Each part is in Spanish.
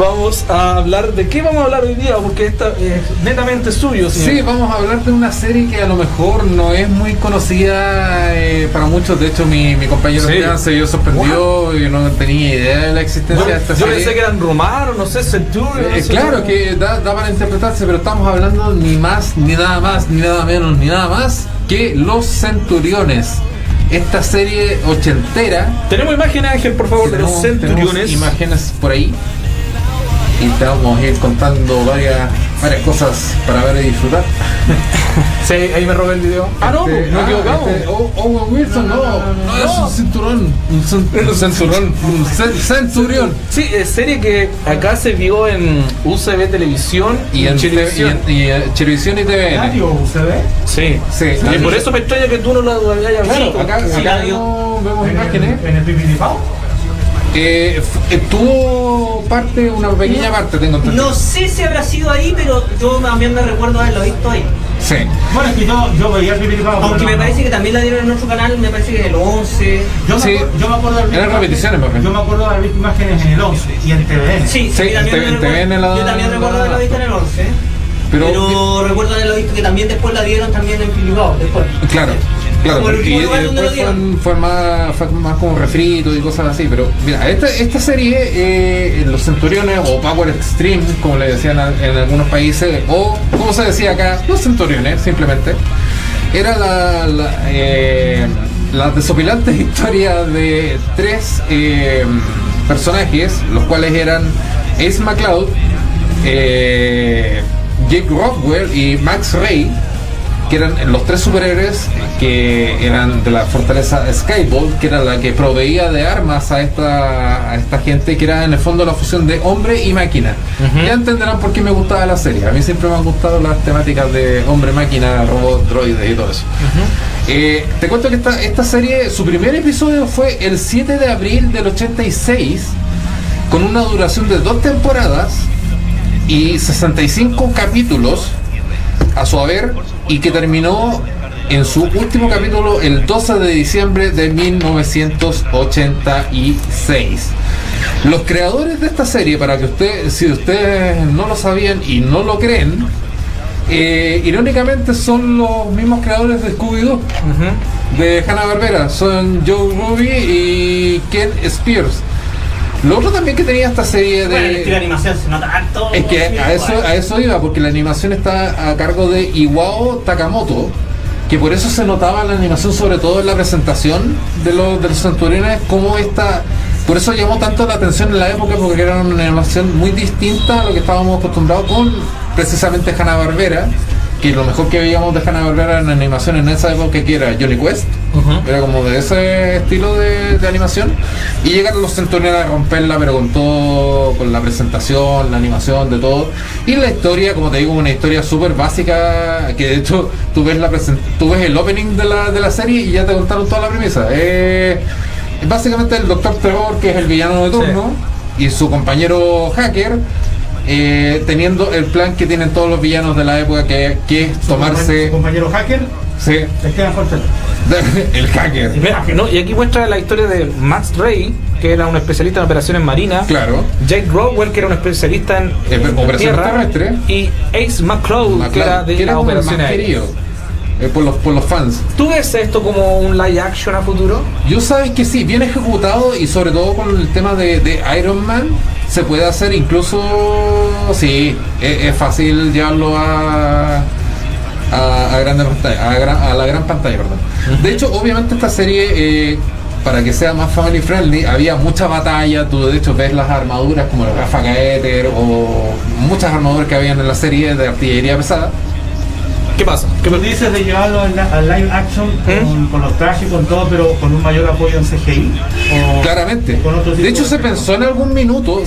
vamos a hablar de qué vamos a hablar hoy día, porque esta es netamente suyo, señor. Sí, vamos a hablar de una serie que a lo mejor no es muy conocida para muchos. De hecho, mi compañero se vio sorprendido y no tenía idea de la existencia de esta serie. Yo pensé que eran romanos, no sé, Centurion. Claro que da para interpretarse, pero estamos hablando ni más, ni nada más, ni nada menos, ni nada más que Los Centuriones. Esta serie ochentera. Tenemos imágenes, Ángel, por favor, de Los Centuriones. Imágenes por ahí. Y te vamos a ir contando varias cosas para ver y disfrutar. Sí, ahí me robé el video. No equivocamos. Owen Wilson, no, es un cinturón. Un centurión. Sí, es serie que acá se vio en UCB Televisión y en Chilevisión y TVN. ¿Radio UCB? Sí. Y por eso me extraña que tú no lo hayas visto. Acá vemos imágenes. ¿En el Pipiripao? Tuvo una pequeña parte, tengo entendido. No sé si habrá sido ahí, pero yo también me recuerdo haberlo visto ahí. Sí. Bueno, es que yo veía el Pipiripao. Aunque me parece que también la dieron en otro canal, me parece que en el 11. Yo me acuerdo de eran repeticiones, yo me acuerdo de haber visto imágenes en el 11 y en TVN. Sí, en TVN yo también recuerdo haberlo visto en el 11. Pero recuerdo haberlo visto que también después la dieron también en Pipiripao, después. Claro, y después fue más como refrito y cosas así. Pero mira, esta serie, Los Centuriones o Power Extreme, como le decían en algunos países, o como se decía acá, Los Centuriones, simplemente, era la desopilante historia de tres personajes, los cuales eran Ace McCloud, Jake Rockwell y Max Ray, que eran los tres superhéroes que eran de la fortaleza Skybolt, que era la que proveía de armas a esta gente, que era en el fondo la fusión de hombre y máquina. Ya entenderán por qué me gustaba la serie. A mí siempre me han gustado las temáticas de hombre, máquina, robot, droides y todo eso. Te cuento que esta serie, su primer episodio fue el 7 de abril del 86, con una duración de 2 temporadas y 65 capítulos a su haber, y que terminó en su último capítulo el 12 de diciembre de 1986. Los creadores de esta serie, para que si ustedes no lo sabían y no lo creen, irónicamente son los mismos creadores de Scooby-Doo, de Hanna-Barbera. Son Joe Ruby y Ken Spears. Lo otro también que tenía esta serie Bueno, el estilo de animación se nota harto. es que a eso iba, porque la animación está a cargo de Iwao Takamoto, que por eso se notaba la animación, sobre todo en la presentación de los Centuriones, como por eso llamó tanto la atención en la época, porque era una animación muy distinta a lo que estábamos acostumbrados con precisamente Hanna-Barbera, que lo mejor que veíamos de Hanna-Barbera en animación en esa época, que era Johnny Quest, era como de ese estilo de animación, y llegaron los Centuriones a romperla, pero con todo, con la presentación, la animación, de todo, y la historia, como te digo, una historia súper básica, que de hecho tú ves el opening de la serie y ya te contaron toda la premisa. Básicamente el Dr. Trevor, que es el villano de turno, y su compañero hacker, teniendo el plan que tienen todos los villanos de la época, que es tomarse... ¿Su compañero hacker? Sí. Esteban Fortes. El hacker. Y aquí muestra la historia de Max Ray, que era un especialista en operaciones marinas. Claro. Jake Rockwell, que era un especialista en operaciones tierra, terrestres. Y Ace McCloud, que era de las operaciones aéreas. Por los fans. ¿Tú ves esto como un live action a futuro? Yo sabes que sí, bien ejecutado, y sobre todo con el tema de Iron Man, se puede hacer incluso, sí, es fácil llevarlo a grande pantalla, a la gran pantalla, perdón. De hecho, obviamente esta serie, para que sea más family friendly, había mucha batalla. Tú de hecho ves las armaduras como el Ráfaga Éter o muchas armaduras que habían en la serie de artillería pesada. ¿Qué pasa? ¿Qué me dices de llevarlo al live action con los trajes, con todo, pero con un mayor apoyo en CGI? Claramente. De hecho, se pensó en algún minuto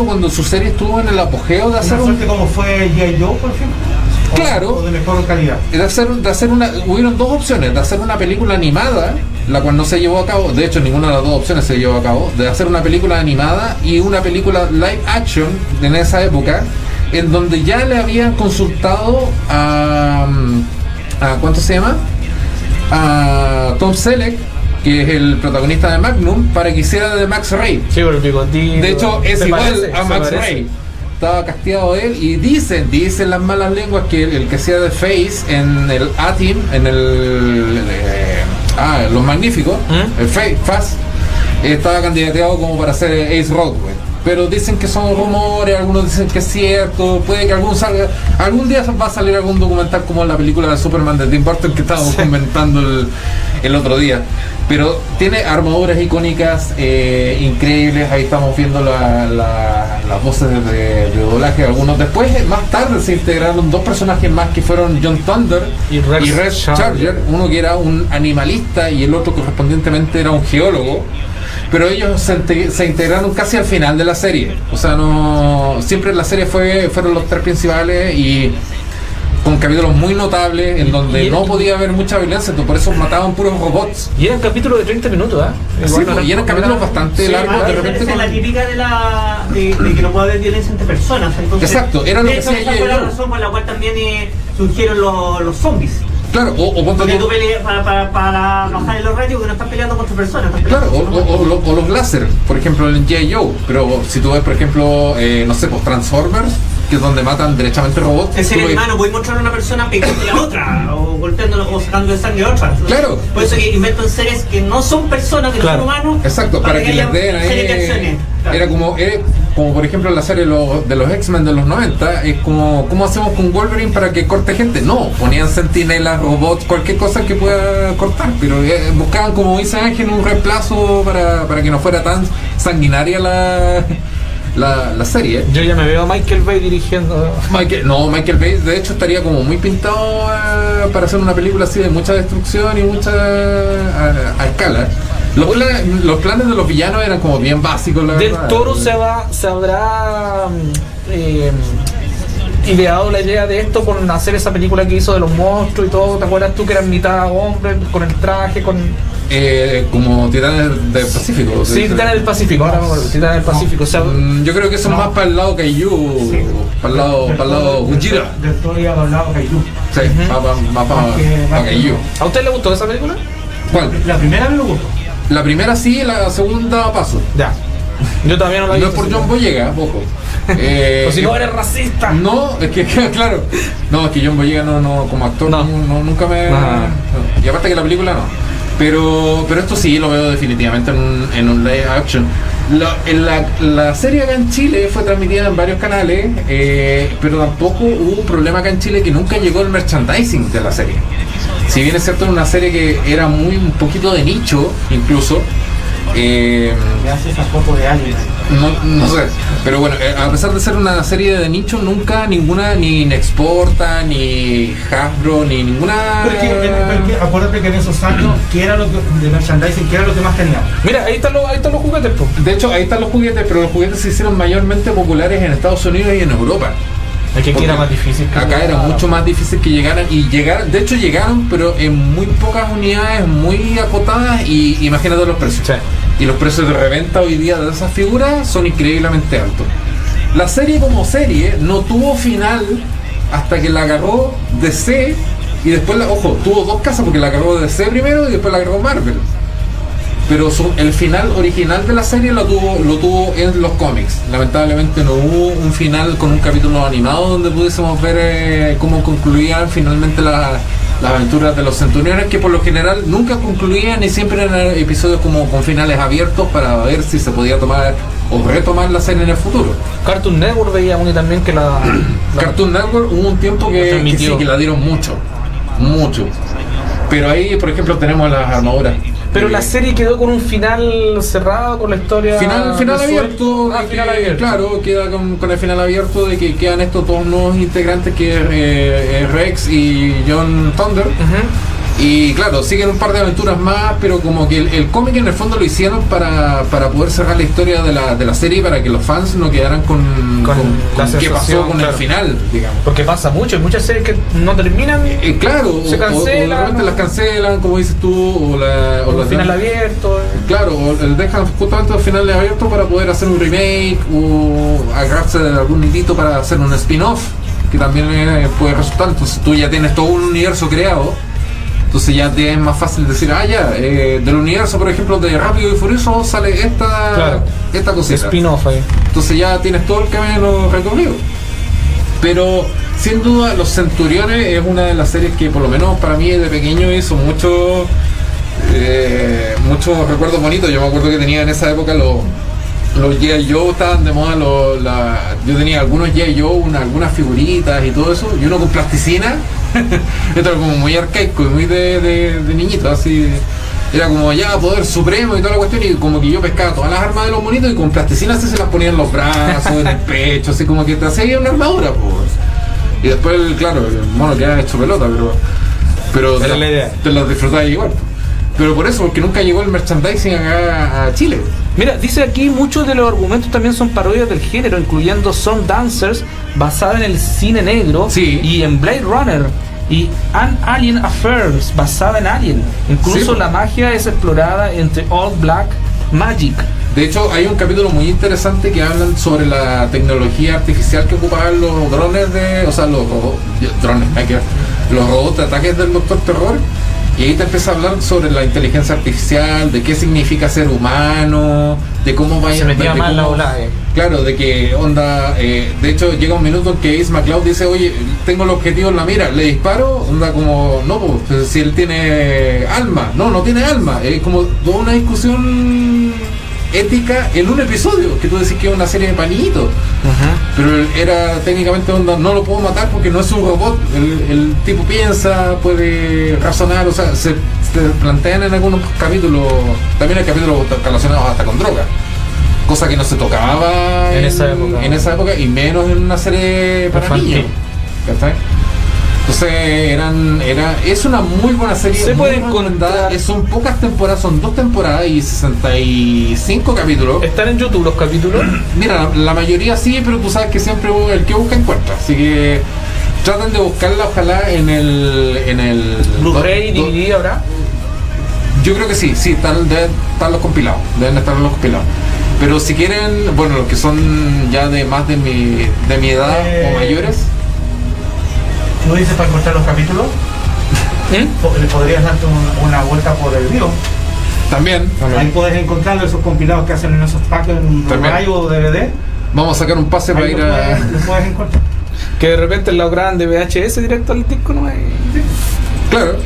cuando su serie estuvo en el apogeo de hacer como fue G.I. Joe, por ejemplo. Claro. O de mejor calidad. Hubieron dos opciones: de hacer una película animada, la cual no se llevó a cabo. De hecho, ninguna de las dos opciones se llevó a cabo. De hacer una película animada y una película live action en esa época, en donde ya le habían consultado a ¿cuánto se llama? A Tom Selleck que es el protagonista de Magnum, para que hiciera de Max Ray. Sí, por el bigotito. De hecho, es Se igual parece, a se Max parece. Ray. Estaba casteado él y dicen las malas lenguas que el que hacía de Face en el A-Team, en Los Magníficos, el Fast, estaba candidateado como para ser Ace Rockwell. Pero dicen que son rumores, algunos dicen que es cierto, puede que algún día va a salir algún documental como la película de Superman de Tim Burton que estábamos comentando el otro día. Pero tiene armaduras icónicas increíbles, ahí estamos viendo las voces de doblaje de algunos. Después, más tarde, se integraron dos personajes más que fueron John Thunder y Rex Charger, uno que era un animalista y el otro correspondientemente era un geólogo. Pero ellos se integraron casi al final de la serie. O sea, no siempre la serie fueron los tres principales y con capítulos muy notables en donde no podía haber mucha violencia, entonces por eso mataban puros robots. Y eran capítulos de 30 minutos, ¿eh? Sí, y eran capítulos bastante largos. De repente esa es la típica de que no puede haber violencia entre personas. Entonces, exacto, era lo que esa decía fue la yo. razón por la cual también surgieron los zombies. Claro, o Porque tú peleas para bajar en los ratios que no estás peleando contra personas. Claro, o los láser, por ejemplo en G.I. Joe. Pero si tú ves, por ejemplo, no sé, pues Transformers, que es donde matan derechamente robots. Es decir, hermano, puedes mostrar a una persona pegando a la otra, o golpeándola, o sacando de sangre a otra. Claro. Por eso que inventan seres que no son personas, que no son humanos. Exacto, para que les den ahí. Era como por ejemplo la serie de los X-Men de los 90, es como ¿cómo hacemos con Wolverine para que corte gente? No, ponían sentinelas, robots, cualquier cosa que pueda cortar, pero buscaban, como dice Ángel, un reemplazo para que no fuera tan sanguinaria la serie. Yo ya me veo a Michael Bay dirigiendo. Michael Bay de hecho estaría como muy pintado para hacer una película así de mucha destrucción y mucha a escala. Los planes de los villanos eran como bien básicos, la Del verdad. Toro se habrá ideado la idea de esto con hacer esa película que hizo de los monstruos y todo. ¿Te acuerdas tú que eran mitad hombre, con el traje, con... como Titanes del Pacífico. Sí, Titanes del Pacífico, ahora me acuerdo, Titanes del Pacífico. O sea, yo creo que son más para el lado Kaiju, para el lado Gujira. Del Toro iba para el lado Kaiju. Sí, más para Kaiju. ¿a usted le gustó esa película? ¿Cuál? La primera me gustó. La primera sí, la segunda paso. Ya. Yo todavía no la vi. No es por John Boyega, poco. O si no eres racista. No, es que claro. No, es que John Boyega no como actor No. nunca me. No. Y aparte que la película no. Pero esto sí lo veo definitivamente en un live action. La serie acá en Chile fue transmitida en varios canales, pero tampoco hubo un problema acá en Chile que nunca llegó el merchandising de la serie. Si bien es cierto, era una serie que era un poquito de nicho, incluso. Me hace esa foto de alguien. No sé, pero bueno, a pesar de ser una serie de nicho, nunca ninguna, ni Nexporta, ni Hasbro, ni ninguna... Porque acuérdate que en esos años, ¿qué era lo que, de merchandising, qué era lo que más teníamos? Mira, ahí están los juguetes, po. De hecho, ahí están los juguetes, pero los juguetes se hicieron mayormente populares en Estados Unidos y en Europa. Es que aquí era Porque más difícil. Acá era mucho más difícil que llegaran, de hecho llegaron, pero en muy pocas unidades, muy acotadas, y imagínate los precios. Sí. Y los precios de reventa hoy día de esas figuras son increíblemente altos. La serie como serie no tuvo final hasta que la agarró DC, y después, tuvo dos casas porque la agarró DC primero y después la agarró Marvel. Pero el final original de la serie lo tuvo en los cómics. Lamentablemente no hubo un final con un capítulo animado donde pudiésemos ver cómo concluían finalmente las aventuras de los Centuriones, que por lo general nunca concluían y siempre eran episodios como con finales abiertos para ver si se podía tomar o retomar la serie en el futuro. Cartoon Network veíamos y también que la Cartoon Network hubo un tiempo que sí, que la dieron mucho. Pero ahí, por ejemplo, tenemos las armaduras. Pero la serie quedó con un final cerrado, con la historia... Final abierto. Final abierto. Claro, queda con el final abierto de que quedan estos dos nuevos integrantes, que es Rex y John Thunder. Y claro, siguen un par de aventuras más, pero como que el cómic en el fondo lo hicieron para poder cerrar la historia de la serie, para que los fans no quedaran con qué pasó con el final, digamos. Porque pasa mucho, hay muchas series que no terminan, claro, se cancelan, o de repente las cancelan, como dices tú, o el final abierto. Claro, o dejan justamente los finales abiertos para poder hacer un remake o agarrarse de algún hilito para hacer un spin-off, que también puede resultar. Entonces tú ya tienes todo un universo creado, Entonces ya te es más fácil decir, del universo, por ejemplo, de Rápido y Furioso sale esta cosita. Spin-off ahí. Entonces ya tienes todo el camino recorrido. Pero sin duda Los Centuriones es una de las series que por lo menos para mí de pequeño hizo muchos recuerdos bonitos. Yo me acuerdo que tenía en esa época los G.I. Joe estaban de moda, yo tenía algunos G.I. Joe, algunas figuritas y todo eso, y uno con plasticina. Esto era como muy arcaico y muy de niñito, así. Era como ya poder supremo y toda la cuestión, y como que yo pescaba todas las armas de los monitos y con plasticina así se las ponía en los brazos, en el pecho, así como que te hacía una armadura, pues. Y después, claro, el mono quedaba hecho pelota, pero era la idea. Te las disfrutabas igual. Pero por eso, porque nunca llegó el merchandising acá a Chile. Mira, dice aquí, muchos de los argumentos también son parodias del género, incluyendo Song Dancers, basada en el cine negro, sí, y en Blade Runner, y An Alien Affairs, basada en Alien. Incluso sí, la magia es explorada entre All Black Magic. De hecho, hay un capítulo muy interesante que hablan sobre la tecnología artificial que ocupaban los drones los robots de ataques del Doctor Terror. Y ahí te empieza a hablar sobre la inteligencia artificial, de qué significa ser humano, de cómo va a Se metía más la volada. Claro, de que onda, de hecho llega un minuto en que Ace McCloud dice, oye, tengo el objetivo en la mira, le disparo, onda como, no, pues si él tiene alma, no tiene alma, es como toda una discusión ética en un episodio, que tú decís que es una serie de panitos, pero era técnicamente onda, no lo puedo matar porque no es un robot, el tipo piensa, puede razonar, o sea, se plantean en algunos capítulos, también hay capítulos relacionados hasta con droga, cosa que no se tocaba en esa época y menos en una serie para niños, ¿cachai? Entonces es una muy buena serie. Se puede encontrar. Son pocas temporadas, son 2 temporadas y 65 capítulos. ¿Están en YouTube los capítulos? Mira, la mayoría sí, pero tú sabes que siempre el que busca encuentra. Así que traten de buscarla, ojalá en el Blu-ray y DVD habrá. Yo creo que sí, deben estar los compilados. Pero si quieren, bueno, los que son ya de más de mi edad o mayores. ¿Tú dices para encontrar los capítulos? ¿Podrías darte una vuelta por el video? También. Ahí puedes encontrar esos compilados que hacen en esos packs en Blu-ray o DVD. Vamos a sacar un pase para ir a... Lo puedes encontrar. Que de repente lo graban de VHS directo al disco, ¿no? Claro.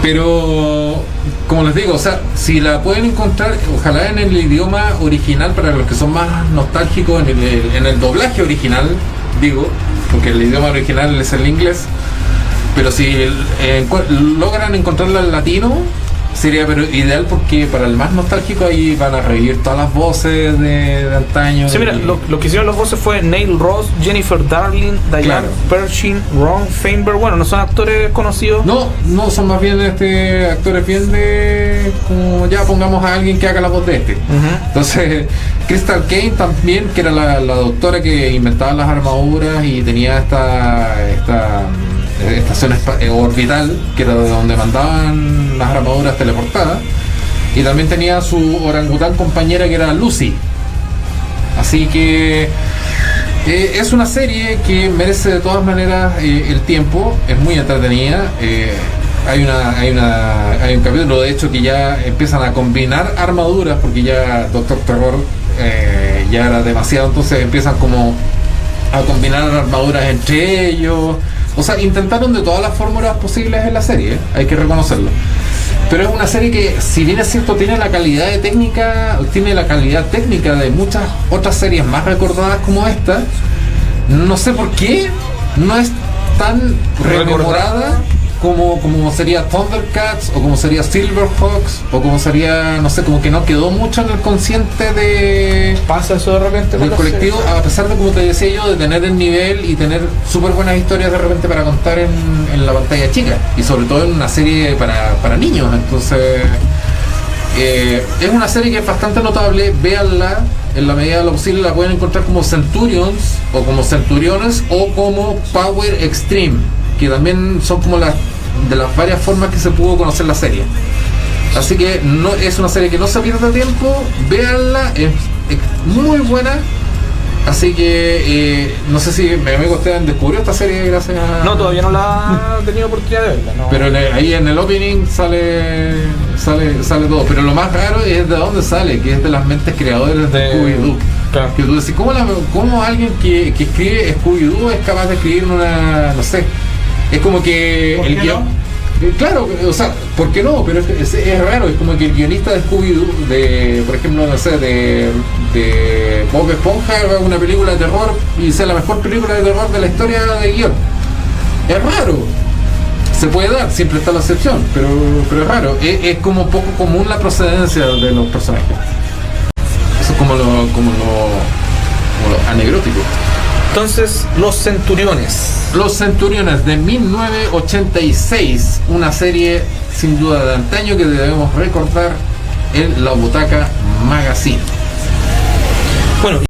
Pero, como les digo, o sea, si la pueden encontrar, ojalá en el idioma original, para los que son más nostálgicos, en el doblaje original, digo, porque el idioma original es el inglés, pero si logran encontrarla en latino, sería ideal, porque para el más nostálgico ahí van a revivir todas las voces de antaño. Sí, mira, lo que hicieron las voces fue Neil Ross, Jennifer Darling, Diane Pershing, Ron Feinberg. Bueno, no son actores conocidos. No son más bien actores bien de... como ya pongamos a alguien que haga la voz de este. Entonces, Crystal Kane también, que era la doctora que inventaba las armaduras y tenía esta estación orbital, que era de donde mandaban las armaduras teleportadas, y también tenía su orangután compañera, que era Lucy. Así que es una serie que merece de todas maneras el tiempo, es muy entretenida. Hay un capítulo, de hecho, que ya empiezan a combinar armaduras, porque ya Doctor Terror ya era demasiado, entonces empiezan como a combinar armaduras entre ellos. O sea, intentaron de todas las fórmulas posibles en la serie, hay que reconocerlo. Pero es una serie que, si bien es cierto, tiene la calidad técnica de muchas otras series más recordadas como esta, no sé por qué no es tan rememorada como sería Thundercats, o como sería Silverhawks, o como sería, no sé, como que no quedó mucho en el consciente pasa eso de repente del colectivo, a pesar de, como te decía yo, de tener el nivel y tener súper buenas historias de repente para contar en la pantalla chica, y sobre todo en una serie para niños. Entonces es una serie que es bastante notable. Véanla, en la medida de lo posible la pueden encontrar como Centurions, o como Centuriones, o como Power Extreme, que también son como de las varias formas que se pudo conocer la serie. Así que no es una serie que no se pierda tiempo, véanla, es muy buena, Así que no sé si mi amigo Esteban descubrió esta serie gracias a... No, todavía no la he tenido oportunidad de verla. No. Pero ahí en el opening sale todo. Pero lo más raro es de dónde sale, que es de las mentes creadoras de Scooby-Doo. Claro. Que tú decís, ¿cómo alguien que escribe Scooby-Doo es capaz de escribir una... no sé. Es como que el guión... Claro, o sea, ¿por qué no? Pero es raro, es como que el guionista de Scooby-Doo, por ejemplo, no sé, de Bob Esponja, haga una película de terror y sea la mejor película de terror de la historia de guión. Es raro. Se puede dar, siempre está la excepción, pero es raro. Es como un poco común la procedencia de los personajes. Eso es como lo anecdótico. Entonces, Los Centuriones. Los Centuriones de 1986, una serie sin duda de antaño que debemos recordar en La Butaca Magazine. Bueno,